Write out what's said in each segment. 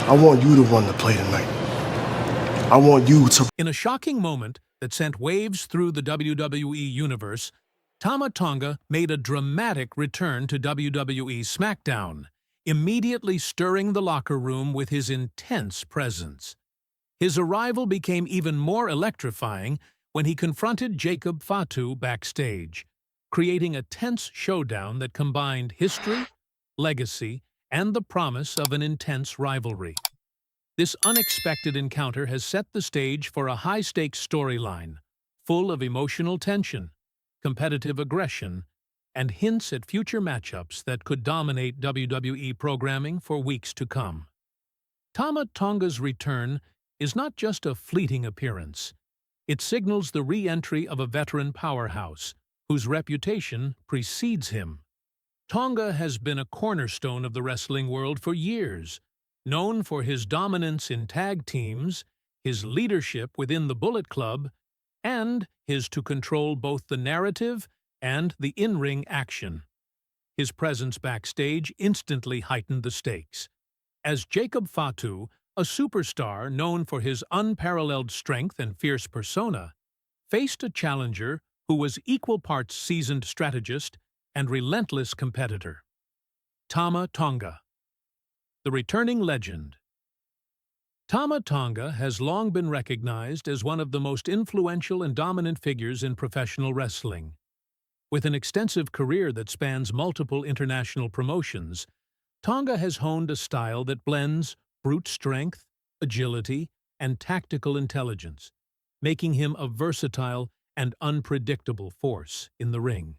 I want you to run the play tonight. I want you to... In a shocking moment that sent waves through the WWE universe, Tama Tonga made a dramatic return to WWE SmackDown, immediately stirring the locker room with his intense presence. His arrival became even more electrifying when he confronted Jacob Fatu backstage, creating a tense showdown that combined history, legacy, and the promise of an intense rivalry. This unexpected encounter has set the stage for a high-stakes storyline, full of emotional tension, competitive aggression, and hints at future matchups that could dominate WWE programming for weeks to come. Tama Tonga's return is not just a fleeting appearance. It signals the re-entry of a veteran powerhouse, whose reputation precedes him. Tonga has been a cornerstone of the wrestling world for years, known for his dominance in tag teams, his leadership within the Bullet Club, and his to control both the narrative and the in-ring action. His presence backstage instantly heightened the stakes, as Jacob Fatu, a superstar known for his unparalleled strength and fierce persona, faced a challenger who was equal parts seasoned strategist and relentless competitor. Tama Tonga, the returning legend. Tama Tonga has long been recognized as one of the most influential and dominant figures in professional wrestling. With an extensive career that spans multiple international promotions, Tonga has honed a style that blends brute strength, agility, and tactical intelligence, making him a versatile and unpredictable force in the ring.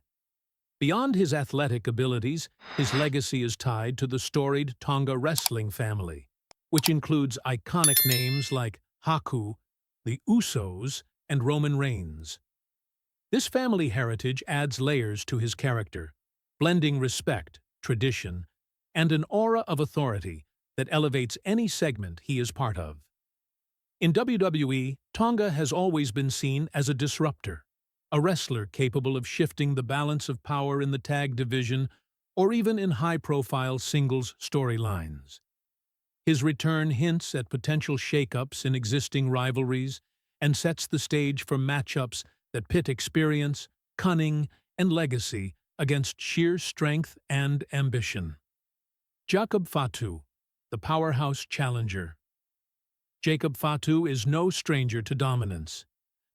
Beyond his athletic abilities, his legacy is tied to the storied Tonga wrestling family, which includes iconic names like Haku, the Usos, and Roman Reigns. This family heritage adds layers to his character, blending respect, tradition, and an aura of authority that elevates any segment he is part of. In WWE, Tonga has always been seen as a disruptor, a wrestler capable of shifting the balance of power in the tag division or even in high-profile singles storylines. His return hints at potential shakeups in existing rivalries and sets the stage for matchups that pit experience, cunning, and legacy against sheer strength and ambition. Jacob Fatu, the powerhouse challenger. Jacob Fatu is no stranger to dominance.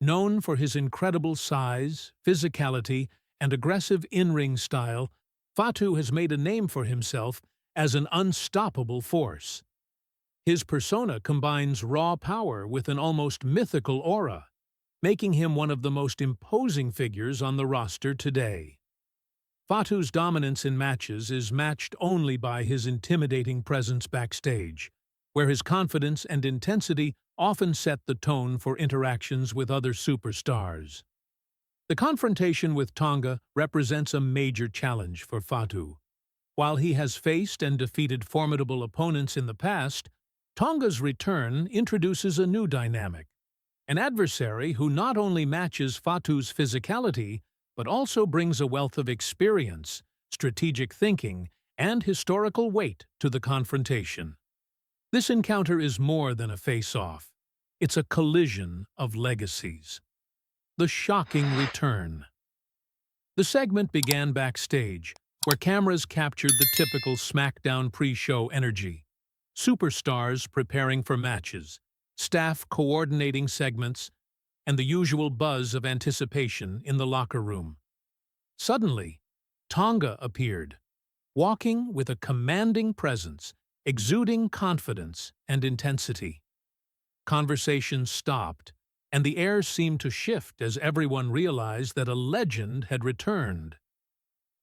Known for his incredible size, physicality, and aggressive in-ring style, Fatu has made a name for himself as an unstoppable force. His persona combines raw power with an almost mythical aura, making him one of the most imposing figures on the roster today. Fatu's dominance in matches is matched only by his intimidating presence backstage, where his confidence and intensity often set the tone for interactions with other superstars. The confrontation with Tonga represents a major challenge for Fatu. While he has faced and defeated formidable opponents in the past, Tonga's return introduces a new dynamic, an adversary who not only matches Fatu's physicality, but also brings a wealth of experience, strategic thinking, and historical weight to the confrontation. This encounter is more than a face-off. It's a collision of legacies. The shocking return. The segment began backstage, where cameras captured the typical SmackDown pre-show energy. Superstars preparing for matches, staff coordinating segments, and the usual buzz of anticipation in the locker room. Suddenly, Tonga appeared, walking with a commanding presence, exuding confidence and intensity. Conversations stopped, and the air seemed to shift as everyone realized that a legend had returned.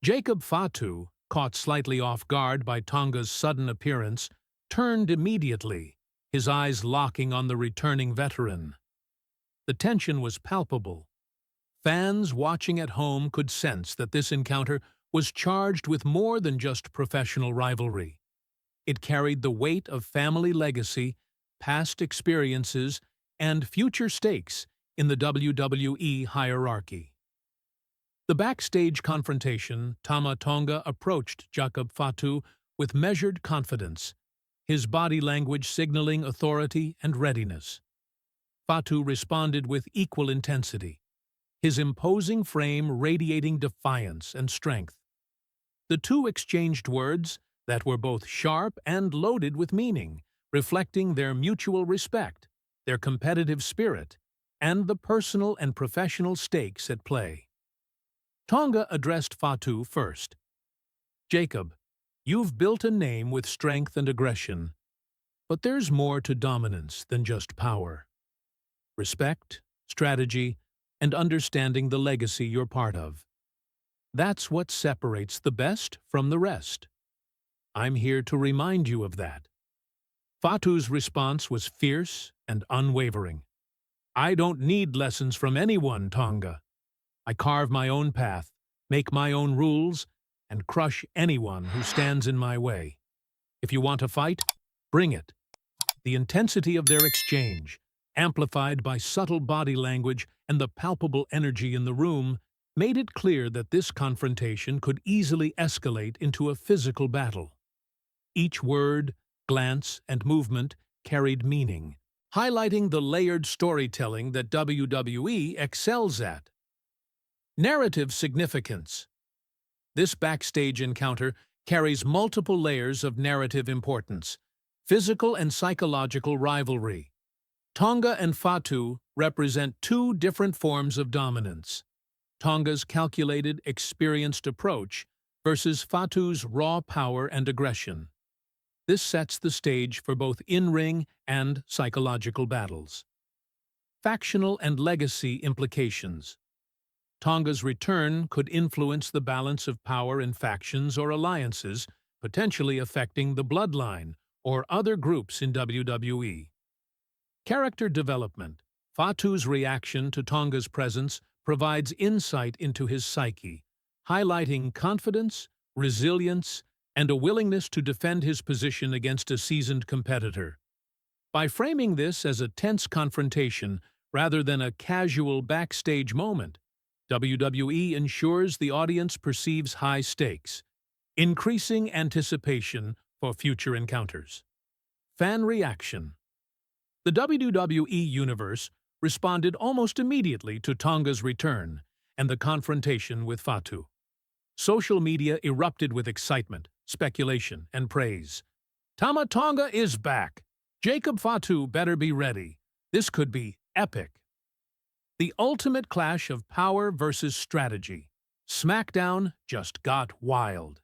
Jacob Fatu, caught slightly off guard by Tonga's sudden appearance, turned immediately, his eyes locking on the returning veteran. The tension was palpable. Fans watching at home could sense that this encounter was charged with more than just professional rivalry. It carried the weight of family legacy, past experiences, and future stakes in the WWE hierarchy. The backstage confrontation, Tama Tonga approached Jacob Fatu with measured confidence, his body language signaling authority and readiness. Fatu responded with equal intensity, his imposing frame radiating defiance and strength. The two exchanged words that were both sharp and loaded with meaning, reflecting their mutual respect, their competitive spirit, and the personal and professional stakes at play. Tonga addressed Fatu first. "Jacob, you've built a name with strength and aggression, but there's more to dominance than just power. Respect, strategy, and understanding the legacy you're part of. That's what separates the best from the rest. I'm here to remind you of that." Fatu's response was fierce and unwavering. "I don't need lessons from anyone, Tonga. I carve my own path, make my own rules, and crush anyone who stands in my way. If you want to fight, bring it." The intensity of their exchange, amplified by subtle body language and the palpable energy in the room, made it clear that this confrontation could easily escalate into a physical battle. Each word, glance, and movement carried meaning, highlighting the layered storytelling that WWE excels at. Narrative significance. This backstage encounter carries multiple layers of narrative importance: physical and psychological rivalry. Tonga and Fatu represent two different forms of dominance. Tonga's calculated, experienced approach versus Fatu's raw power and aggression. This sets the stage for both in-ring and psychological battles. Factional and legacy implications. Tonga's return could influence the balance of power in factions or alliances, potentially affecting the Bloodline or other groups in WWE. Character development. Fatu's reaction to Tonga's presence provides insight into his psyche, highlighting confidence, resilience, and a willingness to defend his position against a seasoned competitor. By framing this as a tense confrontation rather than a casual backstage moment, WWE ensures the audience perceives high stakes, increasing anticipation for future encounters. Fan reaction. The WWE Universe responded almost immediately to Tonga's return and the confrontation with Fatu. Social media erupted with excitement, speculation, and praise. "Tama Tonga is back! Jacob Fatu better be ready. This could be epic." The ultimate clash of power versus strategy. SmackDown just got wild.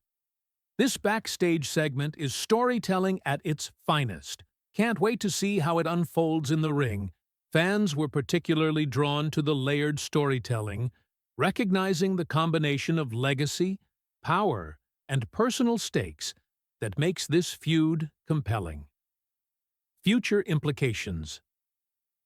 This backstage segment is storytelling at its finest. Can't wait to see how it unfolds in the ring. Fans were particularly drawn to the layered storytelling, recognizing the combination of legacy, power, and personal stakes that makes this feud compelling. Future implications.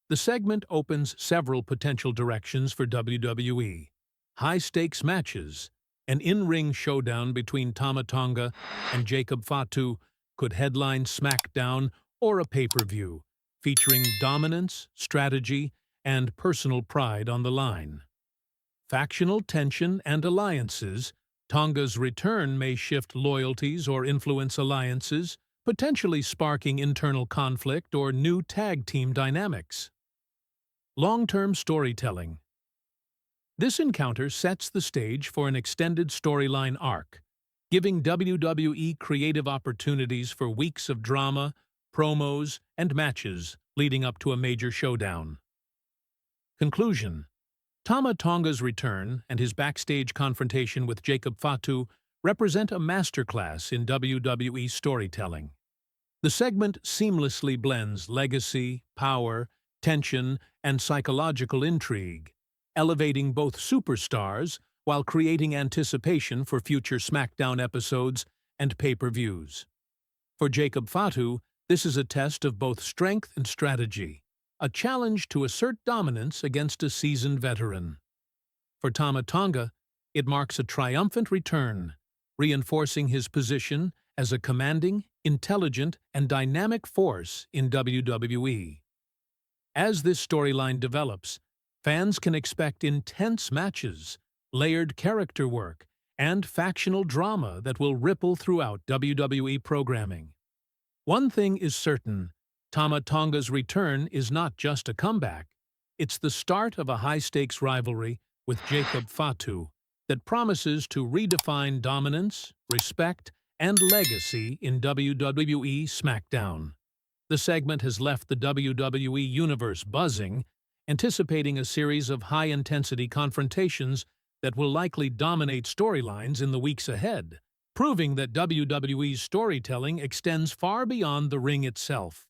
The segment opens several potential directions for WWE. High-stakes matches, an in-ring showdown between Tama Tonga and Jacob Fatu could headline SmackDown or a pay-per-view, featuring dominance, strategy, and personal pride on the line. Factional tension and alliances. Tonga's return may shift loyalties or influence alliances, potentially sparking internal conflict or new tag team dynamics. Long-term storytelling. This encounter sets the stage for an extended storyline arc, giving WWE creative opportunities for weeks of drama, promos, and matches leading up to a major showdown. Conclusion. Tama Tonga's return and his backstage confrontation with Jacob Fatu represent a masterclass in WWE storytelling. The segment seamlessly blends legacy, power, tension, and psychological intrigue, elevating both superstars while creating anticipation for future SmackDown episodes and pay-per-views. For Jacob Fatu, this is a test of both strength and strategy, a challenge to assert dominance against a seasoned veteran. For Tama Tonga, it marks a triumphant return, reinforcing his position as a commanding, intelligent, and dynamic force in WWE. As this storyline develops, fans can expect intense matches, layered character work, and factional drama that will ripple throughout WWE programming. One thing is certain, Tama Tonga's return is not just a comeback. It's the start of a high-stakes rivalry with Jacob Fatu that promises to redefine dominance, respect, and legacy in WWE SmackDown. The segment has left the WWE Universe buzzing, anticipating a series of high-intensity confrontations that will likely dominate storylines in the weeks ahead, proving that WWE's storytelling extends far beyond the ring itself.